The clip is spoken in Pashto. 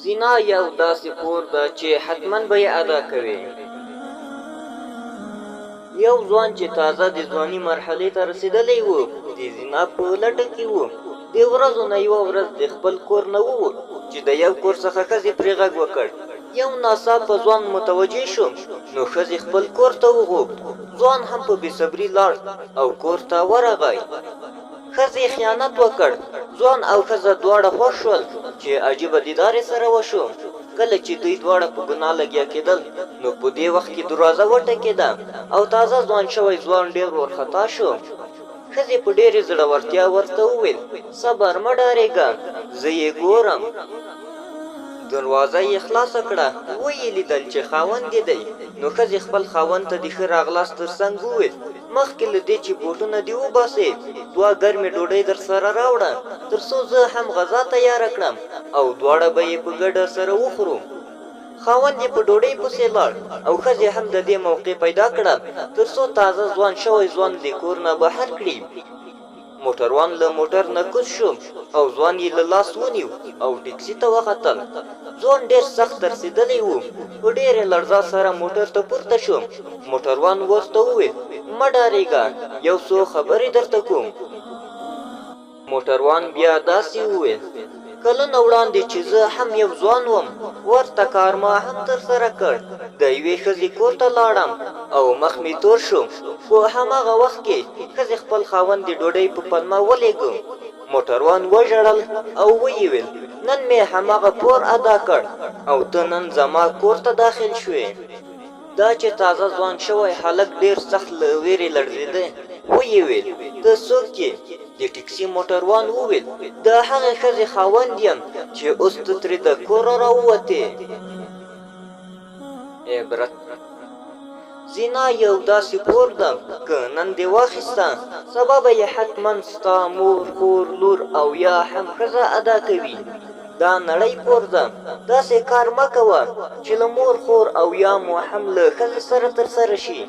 زنا یو داسې پور ده چې حتماً به یې ادا کوې. یو ځوان چې تازه د ځواني مرحلې ته رسېدلی و د زنا په لټه کې و. د ورځو نه یوه ورځ د خپل کور نه ووت چې د یو کور څخه ښځې پرې غږ وکړ. یو ناڅاپه ځوان متوجه شو نو ښځې خپل کور ته وغوښت. ځوان هم په بېصبري لاړ او کور ته ورغی. ښځې خیانت وکړ. ځوان او ښځه دواړه خوښ شول چې عجیبه دیدار یې سره وشو. کله چې دوی دواړه په ګناه لګیا کېدل نو په دې وخت کې دروازه وټکېده او تازه ځوان شوی ځوان ډېر وارخطا شو. ښځې په ډېرې زړورتیا ورته وویل صبر مه ډارېږه زه یې ګورم. دروازه یې خلاصه کړه. ویې لیدل چې خاوند یې دی. نو ښځې خپل خاوند ته د ښه راغلاست تر څنګ وویل مخکې له دې چې بوټونه دې وباسې 2 ګرمې ډوډۍ در سره راوړه تر څو زه هم غذا تیاره کړم او دواړه به یې په ګډه سره وخورو. خاوند یې په ډوډۍ پسې لاړ او ښځې هم د دې موقع پیدا کړه تر څو تازه ځوان شوی ځوان د کور نه بهر کړي. موټروان له موټر نه کوز شو او ځوان یې له لاس ونیو او ټکسي ته وختل. ځوان ډېر سخت ترسېدلی و. په ډېرې لړزا سره موټر ته پورته شو. موټروان ورته وویل مه ډارېږه یو څو خبرې درته کوم. موټروان بیا داسې وویل کلونه وړاندې چې زه هم یو ځوان وم ورته کار ما هم ترسره کړ. د یوې ښځې کور ته لاړم او مخ مې تور شو. په هماغه وخت کې ښځې خپل خاوند د ډوډۍ په پلمه ولېږه. موټروان وژړل او ویې ویل نن مې هماغه پور ادا کړ او ته نن زما کور ته داخل شوې. دا چې تازه ځوان شوی هلک ډېر سخت له ویرې لړزېده. ویې ویل ته څوک یې؟ د ټکسي موټروان وویل د هغې ښځې خاوند یم چې اوس ته ترې د کوره راووتې. عبرت زنا یو داسې پور ده که نن دې واخیسته سبا به یې حتماً ستا مور خور لور او یا هم ښځه ادا کوي. دا نړۍ پور ده. داسې کار مه کوه چې له مور خور او یا مو هم له ښځې سره ترسره شي.